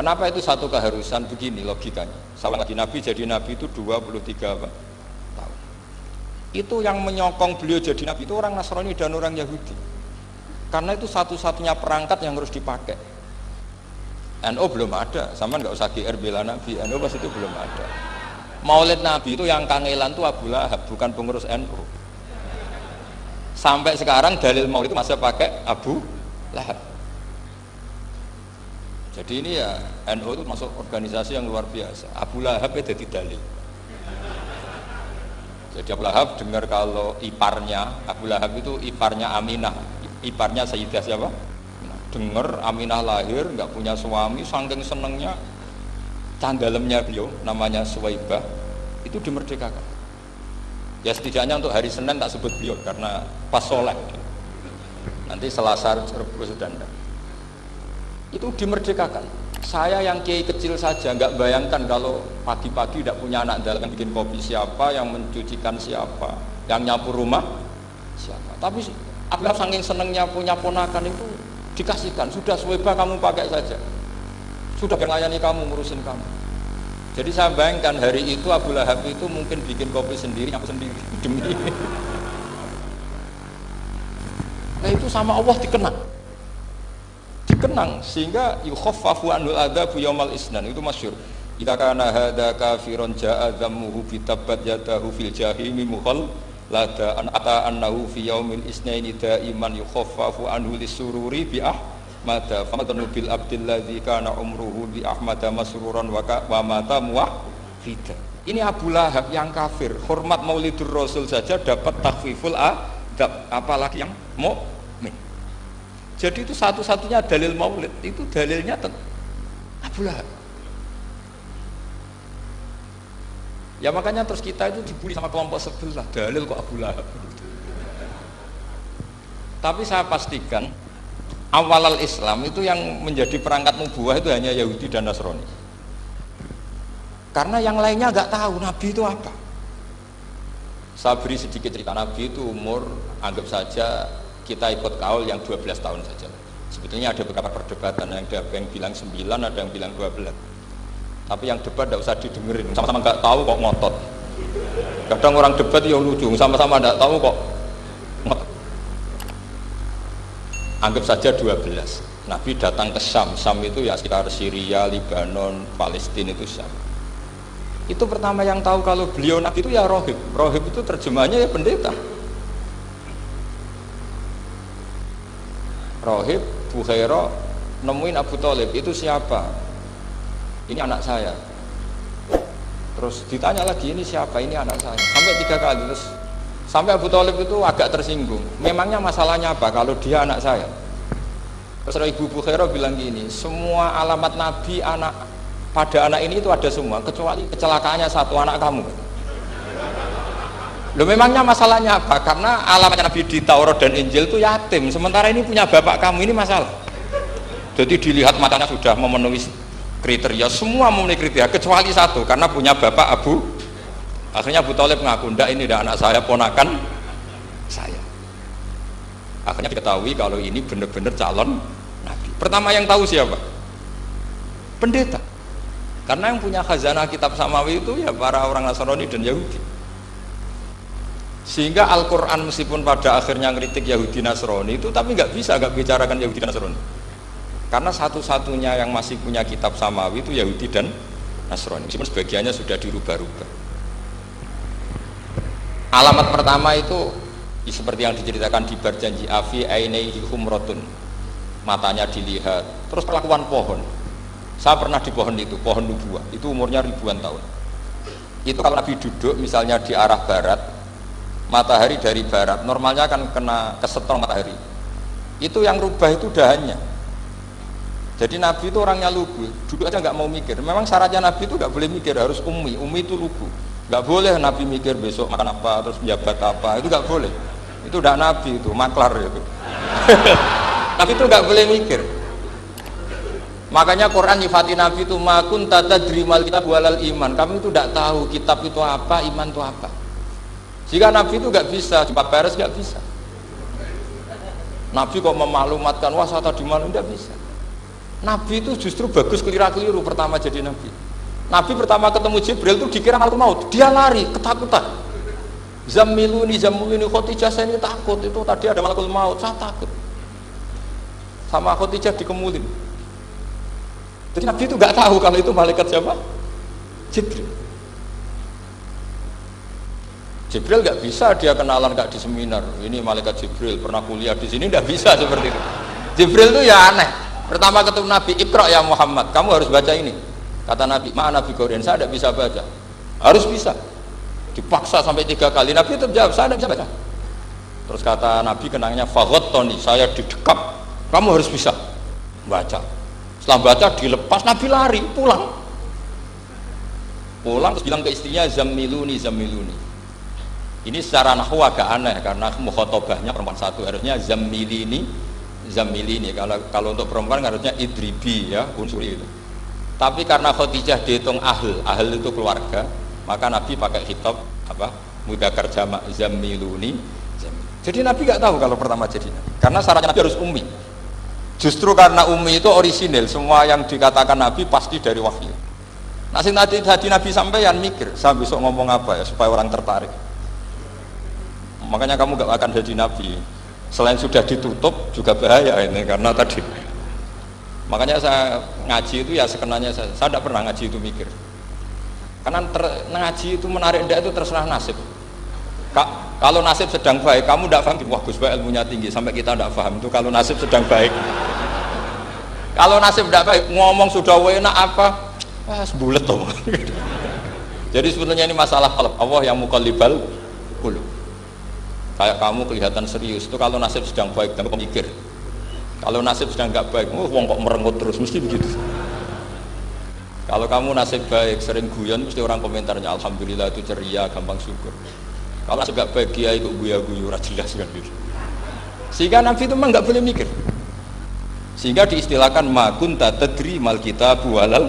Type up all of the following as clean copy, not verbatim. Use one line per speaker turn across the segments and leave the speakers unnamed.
Kenapa itu satu keharusan? Begini logikanya. Salah lagi Nabi jadi Nabi itu 23 tahun. Itu yang menyokong beliau jadi Nabi itu orang Nasrani dan orang Yahudi. Karena itu satu-satunya perangkat yang harus dipakai. NU belum ada, sama nggak usah GR bela Nabi. NU pas itu belum ada. Maulid Nabi itu yang kangelan itu Abu Lahab, bukan pengurus NU. Sampai sekarang dalil maulid itu masih pakai Abu Lahab. Jadi ini ya NU itu masuk organisasi yang luar biasa. Abu Lahab itu jadi dalil. Jadi Abu Lahab dengar kalau iparnya Abu Lahab itu iparnya Aminah, iparnya Sayyidah siapa? Dengar Aminah lahir nggak punya suami, saking senengnya canggalemnya beliau namanya Suwaibah itu dimerdekakan. Ya setidaknya untuk hari Senin tak sebut beliau karena pas sholat. Nanti Selasa Rebus dan itu dimerdekakan. Saya yang kiai kecil saja nggak bayangkan kalau pagi-pagi tidak punya anak dalam bikin kopi siapa, yang mencucikan siapa, yang nyapu rumah siapa. Tapi Abdullah saking senengnya punya ponakan itu dikasihkan. Sudah Suwaibah kamu pakai saja. Sudah melayani kamu, ngurusin kamu. Jadi saya bayangkan hari itu Abu Lahab itu mungkin bikin kopi sendiri, nyapu sendiri demi. Nah itu sama Allah dikenang sehingga yukhaffafu anul adzabu yaumal isnan itu masyhur. Idza kana hadza kafirun jaa dhammuhu bi tabbat yadahu fil jahimi muhal lada an ata annahu fi yaumil isnaini daiman yukhaffafu anhu lisururi bi ahmada famadnu bil abdil ladzi kana umruhu bi ahmada masruran wa mata muwahhida. Ini Abu Lahab yang kafir, hormat Maulidur Rasul saja dapat takhfiful adab, apalagi yang mukmin. Jadi itu satu-satunya dalil maulid, itu dalilnya Abu Lahab. Ya makanya terus kita itu dibully sama kelompok sebelah, dalil kok Abu Lahab. Tapi saya pastikan awal Islam itu yang menjadi perangkat nubuwah itu hanya Yahudi dan Nasrani. Karena yang lainnya nggak tahu Nabi itu apa. Saya beri sedikit cerita. Nabi itu umur anggap saja kita ikut kaul yang 12 tahun saja. Sebetulnya ada beberapa perdebatan, ada yang bilang 9, ada yang bilang 12. Tapi yang debat tidak usah didengerin, sama-sama nggak tahu kok ngotot. Kadang orang debat ya lucu, sama-sama nggak tahu kok ngotot. Anggap saja 12. Nabi datang ke Syam. Syam itu ya sekitar Syria, Lebanon, Palestina itu Syam. Itu pertama yang tahu kalau beliau Nabi itu ya rohib. Rohib itu terjemahannya ya pendeta. Rohib, Bukhaira nemuin Abu Thalib, itu siapa? Ini anak saya. Terus ditanya lagi, ini siapa? Ini anak saya. Sampai 3 kali. Terus sampai Abu Thalib itu agak tersinggung. Memangnya masalahnya apa kalau dia anak saya? Terus Ibu Bukhaira bilang gini, semua alamat Nabi pada anak ini itu ada semua, kecuali kecelakaannya satu, anak kamu. Loh memangnya masalahnya apa? Karena alamatnya Nabi di Taurat dan Injil itu yatim, sementara ini punya bapak kamu, ini masalah. Jadi dilihat matanya sudah memenuhi kriteria, semua memenuhi kriteria kecuali satu, karena punya bapak Abu. Akhirnya Abu Thalib ngaku, ndak ini anak saya, ponakan saya. Akhirnya diketahui kalau ini benar-benar calon Nabi. Pertama yang tahu siapa? Pendeta. Karena yang punya khazanah kitab samawi itu ya para orang Nasrani dan Yahudi. Sehingga Al-Quran meskipun pada akhirnya ngeritik Yahudi Nasrani itu, tapi nggak bicarakan Yahudi dan Nasrani. Karena satu-satunya yang masih punya kitab samawi itu Yahudi dan Nasrani, meskipun sebagiannya sudah dirubah-rubah. Alamat pertama itu seperti yang diceritakan di Barjanji, afi ainaihi humratun, matanya dilihat. Terus perlakuan pohon, saya pernah di pohon itu, pohon nubuwah, itu umurnya ribuan tahun. Itu kalau Nabi duduk misalnya di arah barat, matahari dari barat, normalnya kan kena kesetong matahari. Itu yang rubah itu dahannya. Jadi Nabi itu orangnya lugu, duduk aja nggak mau mikir. Memang syaratnya Nabi itu nggak boleh mikir, harus ummi itu lugu. Nggak boleh Nabi mikir besok makan apa, terus menjabat apa, itu nggak boleh. Itu udah Nabi, itu maklar itu. Nabi itu nggak boleh mikir. Makanya Quran nyifati Nabi itu makun tata drimal kitab walal iman. Kami itu tidak tahu kitab itu apa, iman itu apa. Jika Nabi itu nggak bisa, cepat beres nggak bisa. Nabi kok memaklumatkan wah saya tadi malam, nggak bisa. Nabi itu justru bagus keliru pertama jadi nabi. Nabi pertama ketemu Jibril itu dikira malaikat maut, dia lari ketakutan. Zammiluni Khadijah, saya ini takut, itu tadi ada malaikat maut, saya takut. Sama Khadijah dikemulin. Jadi Nabi itu nggak tahu kalau itu malaikat siapa? Jibril. Jibril nggak bisa dia kenalan nggak di seminar. Ini malaikat Jibril pernah kuliah di sini, nggak bisa seperti itu. Jibril itu ya aneh. Pertama ketemu Nabi, Iqra ya Muhammad, kamu harus baca ini. Kata Nabi, mana Nabi Korean, saya tidak bisa baca. Harus bisa. Dipaksa sampai 3 kali. Nabi itu jawab, saya tidak bisa baca. Terus kata Nabi kenangnya, Tony, saya didekap, kamu harus bisa baca. Setelah baca dilepas, Nabi lari pulang. Pulang terus bilang ke istrinya, Zammiluni. Ini secara nahwu agak aneh karena mukhatabahnya perempuan satu, harusnya zammilini. Kalau untuk perempuan harusnya idribi ya, unsur itu. Tapi karena Khadijah dihitung ahl itu keluarga, maka Nabi pakai khitab mudzakkar jamak zammiluni. Jadi Nabi nggak tahu kalau pertama jadi Nabi. Karena syaratnya Nabi harus ummi. Justru karena ummi itu orisinil, semua yang dikatakan Nabi pasti dari wahyu. Nah, tadi Nabi sampaian mikir, saya besok ngomong apa ya supaya orang tertarik. Makanya kamu gak akan jadi nabi. Selain sudah ditutup juga bahaya ini karena tadi. Makanya saya ngaji itu ya sekenanya saya tidak pernah ngaji itu mikir. Karena ngaji itu menarik ndak itu terserah nasib. Kalau nasib sedang baik, kamu tidak paham, wah Gus Baik ilmunya tinggi sampai kita tidak paham itu kalau nasib sedang baik. Kalau nasib tidak baik, ngomong sudah enak apa? Sebulet tuh. Jadi sebetulnya ini masalah Allah yang muqallibal qulub. Kayak kamu kelihatan serius itu kalau nasib sedang baik, kamu mikir. Kalau nasib sedang nggak baik, wong kok merengut terus, mesti begitu. Kalau kamu nasib baik, sering guyon, mesti orang komentarnya alhamdulillah itu ceria, gampang syukur. Kalau nasib nggak baik, dia itu guya-guyu, jelas kan gitu. Sehingga Nabi itu memang nggak boleh mikir. Sehingga diistilahkan ma kunta tadri mal kitabu walal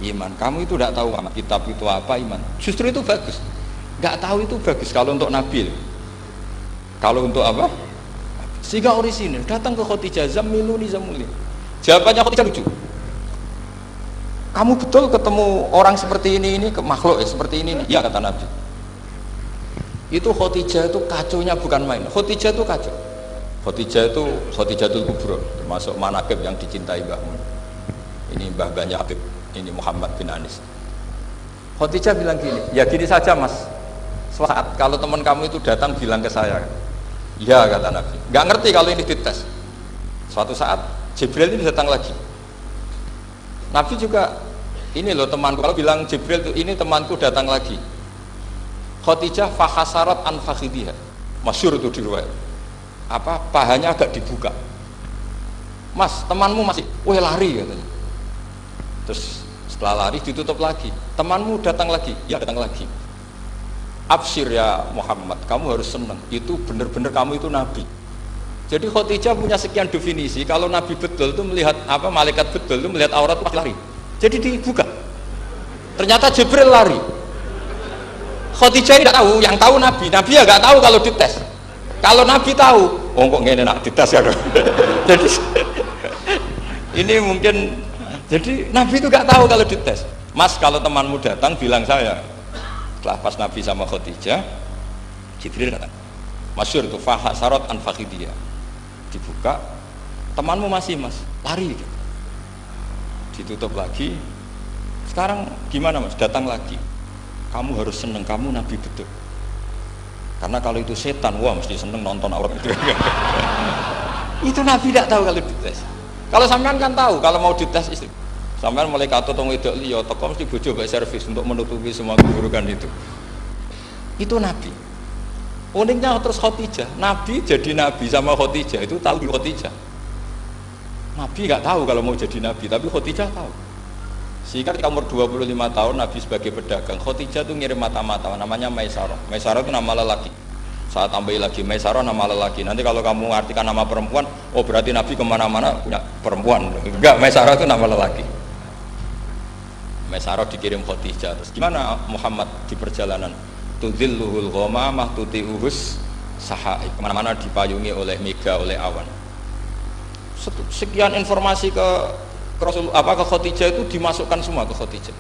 iman. Kamu itu tidak tahu kitab itu apa, iman. Justru itu bagus. Nggak tahu itu bagus kalau untuk Nabi. Kalau untuk apa? Sehingga orisinil datang ke Khadijah, zammiluni. Jawabannya Khadijah lucu. Kamu betul ketemu orang seperti ini ke makhluk ya seperti ini. Ya kata Nabi. Itu Khadijah itu kacaunya bukan main. Khadijah itu kacau. Khadijatul Kubra, termasuk manaqib yang dicintai Mbah Mun. Ini mbah-mbahnya Habib, ini Muhammad bin Anis. Khadijah bilang gini, ya gini saja mas. Saat kalau teman kamu itu datang bilang ke saya. Ya kata Nabi, nggak ngerti kalau ini dites. Suatu saat Jibril ini datang lagi. Nabi juga, ini loh temanku. Kalau bilang Jibril itu ini temanku datang lagi. Khadijah fahasarat an fakhidiha. Masyhur itu di riwayat. Pahanya agak dibuka. Mas, temanmu masih, lari katanya. Terus setelah lari ditutup lagi. Temanmu datang lagi, ya datang lagi. Absyir ya Muhammad, kamu harus senang. Itu benar-benar kamu itu nabi. Jadi Khadijah punya sekian definisi. Kalau nabi betul itu melihat malaikat betul itu melihat aurat itu lari. Jadi dibuka. Ternyata Jibril lari. Khadijah tidak tahu, yang tahu nabi. Nabi ya nggak tahu kalau dites. Kalau nabi tahu, kok ngene nak dites ya. Jadi ini mungkin. Jadi nabi itu nggak tahu kalau dites. Mas, kalau temanmu datang bilang saya. Setelah pas Nabi sama Khadijah, Jibril datang. Masyhur itu fahasarat an fakhidiyah. Dibuka, temanmu masih mas, lari gitu. Ditutup lagi. Sekarang gimana mas? Datang lagi. Kamu harus seneng, kamu nabi betul. Karena kalau itu setan, wah mesti seneng nonton aurat itu. Itu nabi tidak tahu kalau dites. Kalau sampean kan tahu, kalau mau dites istri. Sampai mulai kata tong wedok liya teko mesti bojo bae servis untuk menutupi semua keburukan itu. Itu nabi. Uniknya terus Khadijah, nabi jadi nabi sama Khadijah itu tahu Khadijah. Nabi nggak tahu kalau mau jadi nabi, tapi Khadijah tahu. Sehingga ketika umur 25 tahun nabi sebagai pedagang, Khadijah itu ngirim mata-mata namanya Maisarah. Maisarah itu nama lelaki. Saya tambahi lagi Maisarah nama lelaki. Nanti kalau kamu artikan nama perempuan, oh berarti nabi kemana-mana punya perempuan. Enggak, Maisarah itu nama lelaki. Maisarah dikirim Khadijah. Terus gimana Muhammad di perjalanan? Tudzilluhul ghamamah tuti'uhus sahaib. Kemana-mana dipayungi oleh mega, oleh awan. Sekian informasi ke Rasul ke Khadijah itu dimasukkan semua ke Khadijah.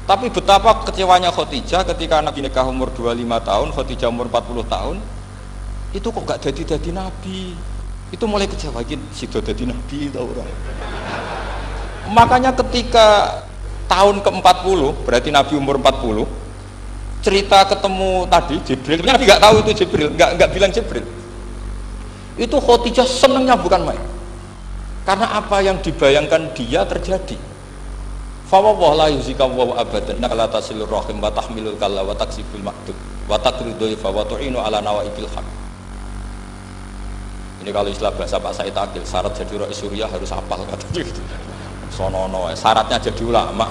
Tapi betapa kecewanya Khadijah ketika Nabi nikah umur 25 tahun, Khadijah umur 40 tahun, itu kok gak jadi Nabi. Itu mulai kecewa, sido jadi Nabi tau orang. Makanya ketika tahun ke-40, berarti Nabi umur 40, cerita ketemu tadi Jibril, Nabi gak tahu itu Jibril, gak bilang Jibril. Itu Khadijah senengnya bukan main. Karena apa yang dibayangkan dia terjadi. Fa wallahi la yuzika wa abadan innaka la tasilur rahim wa tahmilul kalla wa taksibul maqdud wa taqridu fa wa tu'inu ala nawaibil haq. Ini kalau istilah bahasa Pak Said Akil, syarat jadi rais Suriah harus hafal katanya gitu. Sonono, syaratnya jadi ulama.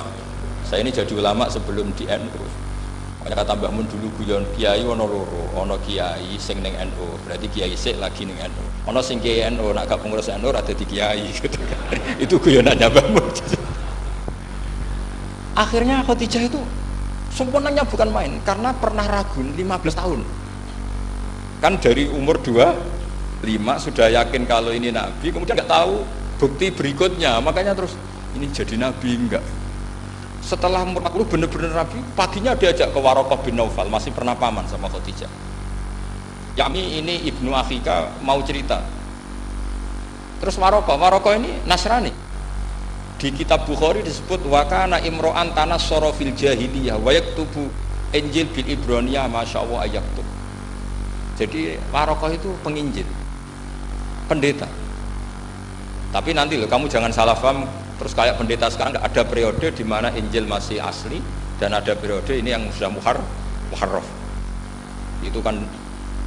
Saya ini jadi ulama sebelum di NU. Makanya kata Mbah Mun dulu guyon kiai ono loro, ono kiai sing ning NU, berarti kiai sik lagi ning NU. Ono sing kiai NU nak gak pengurus NU ora dadi kiai gitu kan. Itu guyonannya Mbah Mun. Akhirnya Khadijah itu sempurnanya bukan main karena pernah ragu 15 tahun. Kan dari umur 25 sudah yakin kalau ini Nabi, kemudian nggak tahu bukti berikutnya, makanya terus ini jadi Nabi enggak. Setelah umur 40 benar-benar Nabi, paginya diajak ke Waraqah bin Naufal, masih pernah paman sama Khadijah. Yami ini ibnu Akhika mau cerita. Terus Waraqah ini Nasrani. Di kitab Bukhari disebut wakana imro'an tanassara fil jahiliyah wa yaktubu Injil bil Ibraniyah masyaallah ayaktub. Jadi Waraqah itu penginjil, pendeta. Tapi nanti loh, kamu jangan salah paham. Terus kayak pendeta sekarang ada periode di mana Injil masih asli dan ada periode ini yang sudah muharraf. Itu kan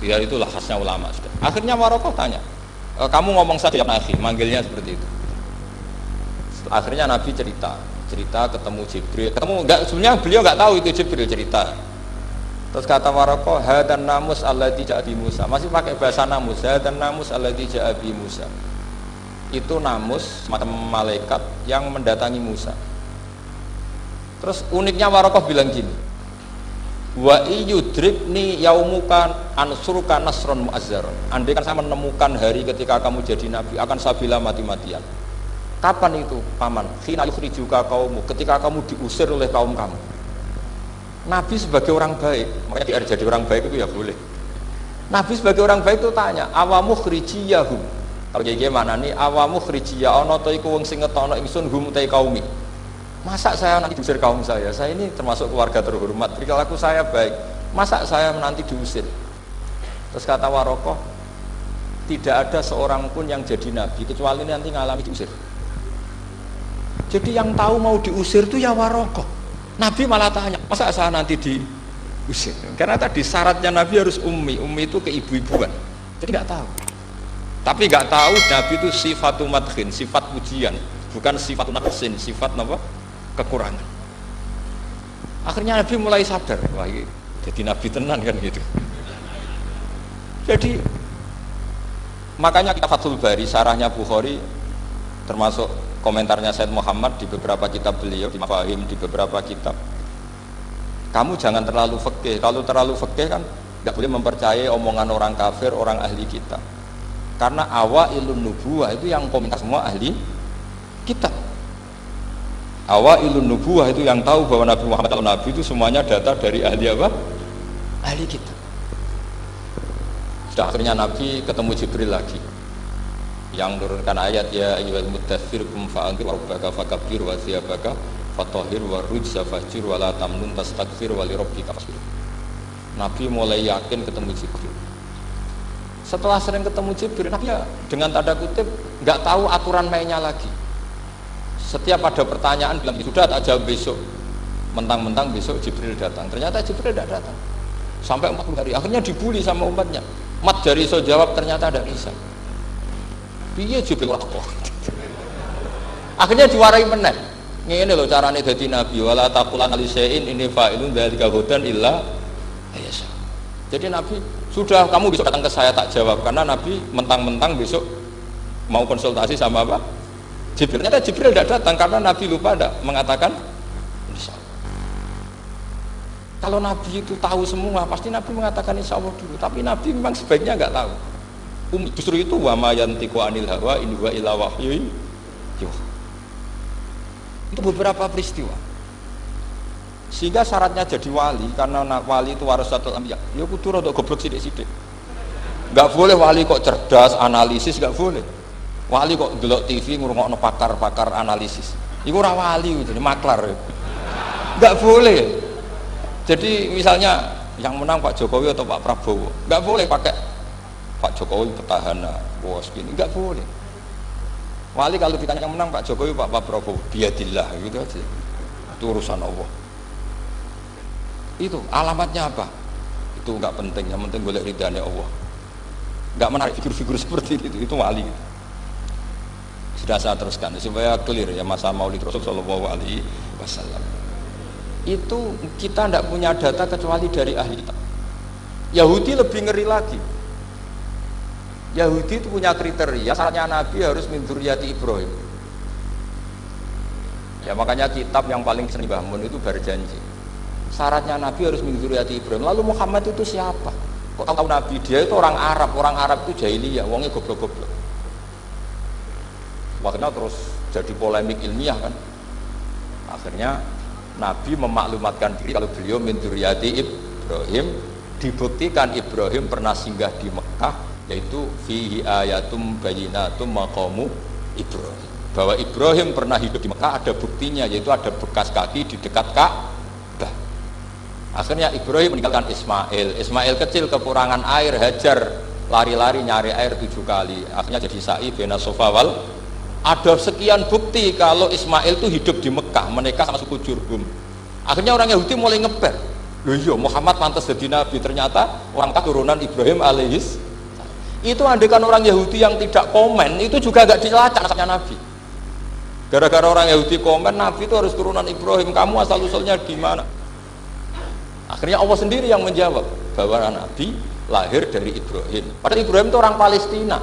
ya itulah khasnya ulama sudah. Akhirnya Waraqah tanya, kamu ngomong saja Nabi, manggilnya seperti itu. Akhirnya Nabi cerita ketemu Jibril, sebenarnya beliau nggak tahu itu Jibril cerita. Terus kata Waraqah, hadan namus alladzi ja'a bi Musa, masih pakai bahasa namus, hadan namus alladzi ja'a bi Musa. Itu namus semacam malaikat yang mendatangi Musa. Terus uniknya Waraqah bilang gini, wa iyudribni yaumuka ansuruka nasron mu'azzar. Andai kan saya menemukan hari ketika kamu jadi nabi, akan saya bila mati-matian. Kapan itu paman? Khina yukhrijuka kaumu, ketika kamu diusir oleh kaum kamu. Nabi sebagai orang baik, makanya biar jadi orang baik itu ya boleh. Nabi sebagai orang baik itu tanya, awamu khrijiyahum. Kalau kayak gimana nih, awamu khrijiyah ono to iku wong sing ngetono ingsun hum utai kaumi. Masa saya nanti diusir kaum saya? Saya ini termasuk keluarga terhormat, perilaku saya baik. Masa saya nanti diusir? Terus kata Waraqah, tidak ada seorang pun yang jadi nabi kecuali nanti ngalami diusir. Jadi yang tahu mau diusir itu ya Waraqah. Nabi malah tanya, masa saya nanti diusir? Karena tadi syaratnya Nabi harus ummi itu keibu-ibuan. Jadi nggak tahu. Tapi nggak tahu Nabi itu sifatu madkhin, sifat pujian, bukan sifat naqsin, sifat apa? Kekurangan. Akhirnya Nabi mulai sadar, wah ini jadi Nabi tenan kan gitu. Jadi makanya kita Fathul Bari, syarahnya Bukhari, termasuk komentarnya Said Muhammad di beberapa kitab beliau, di Mafahim, di beberapa kitab. Kamu jangan terlalu fikih. Kalau terlalu fikih kan nggak boleh mempercayai omongan orang kafir, orang ahli kitab. Karena awailun nubuwah itu yang komentar semua ahli kitab. Awailun nubuwah itu yang tahu bahwa Nabi Muhammad atau Nabi itu semuanya data dari ahli apa? Ahli kitab. Sudah akhirnya Nabi ketemu Jibril lagi yang menurunkan ayat ya ayyuhal muddaththir qum fa'anzir wa rabbaka fakabbir wa thiyabaka fatahhir wa rujza fahjur wa la tamnun tastakbir wa li rabbika fasbir. Nabi mulai yakin ketemu Jibril. Setelah sering ketemu Jibril, Nabi ya dengan tanda kutip nggak tahu aturan mainnya lagi. Setiap ada pertanyaan bilang sudah tak jawab besok. Mentang-mentang besok Jibril datang. Ternyata Jibril tidak datang. Sampai 40 hari. Akhirnya dibully sama umatnya. Mat jari so jawab ternyata tidak bisa. Piye Jibril kok. Akhirnya diwarai meneh. Ngene lho carane dadi nabi, wala taqulan ali syai'in inni fa'ilun dzalika hudan illa ayasa. Jadi Nabi sudah kamu besok datang ke saya tak jawab karena Nabi mentang-mentang besok mau konsultasi sama apa? Jibril. Ternyata Jibril tidak datang karena Nabi lupa tidak mengatakan insya Allah. Kalau Nabi itu tahu semua pasti Nabi mengatakan insya Allah dulu. Tapi Nabi memang sebaiknya nggak tahu. Justru itu wa ma yantiqu anil hawa in huwa illa wahyun yuha. Itu beberapa peristiwa. Sehingga syaratnya jadi wali, karena wali itu warasatul anbiya. Ya kudu rada goblok sithik-sithik. Enggak boleh wali kok cerdas, analisis enggak boleh. Wali kok delok TV ngrungokno pakar-pakar analisis. Iku ora wali, jadi maklar. Enggak boleh. Jadi misalnya yang menang Pak Jokowi atau Pak Prabowo, enggak boleh pakai Pak Jokowi petahana, bos gini, enggak boleh. Wali kalau ditanya yang menang Pak Jokowi, Pak Prabowo, biadillah gitu aja. Itu urusan Allah. Itu alamatnya apa? Itu enggak penting, yang penting golek ridhanya Allah. Enggak menarik figur-figur seperti itu wali. Sudah saya teruskan supaya clear ya masa Maulid Rasul sallallahu alaihi wasallam. Itu kita tidak punya data kecuali dari ahli kitab. Yahudi lebih ngeri lagi. Yahudi itu punya kriteria, syaratnya Nabi harus min dzurriyyati Ibrahim. Ya makanya kitab yang paling seni Mbah Mun itu berjanji. Syaratnya Nabi harus min dzurriyyati Ibrahim. Lalu Muhammad itu siapa? Kok tahu Nabi? Dia itu orang Arab itu jahiliyah, wongnya goblok-goblok. Akhirnya terus jadi polemik ilmiah kan. Akhirnya Nabi memaklumatkan diri kalau beliau min dzurriyyati Ibrahim, dibuktikan Ibrahim pernah singgah di Mekah, yaitu fihi ayatum bayyinatum maqamu Ibrahim. Bahwa Ibrahim pernah hidup di Mekah ada buktinya, yaitu ada bekas kaki di dekat Ka'bah. Akhirnya Ibrahim meninggalkan Ismail. Ismail kecil kekurangan air, Hajar lari-lari nyari air 7 kali. Akhirnya jadi sa'i bena Safa wal. Ada sekian bukti kalau Ismail itu hidup di Mekah, menikah sama suku Jurhum. Akhirnya orang Yahudi mulai ngeber. Loh iya, Muhammad pantas jadi nabi, ternyata orang keturunan Ibrahim alaihis. Itu andekan orang Yahudi yang tidak komen, itu juga gak dilacak sama Nabi. Gara-gara orang Yahudi komen, Nabi itu harus turunan Ibrahim, kamu asal-usulnya di mana? Akhirnya Allah sendiri yang menjawab bahwa Nabi lahir dari Ibrahim. Padahal Ibrahim itu orang Palestina.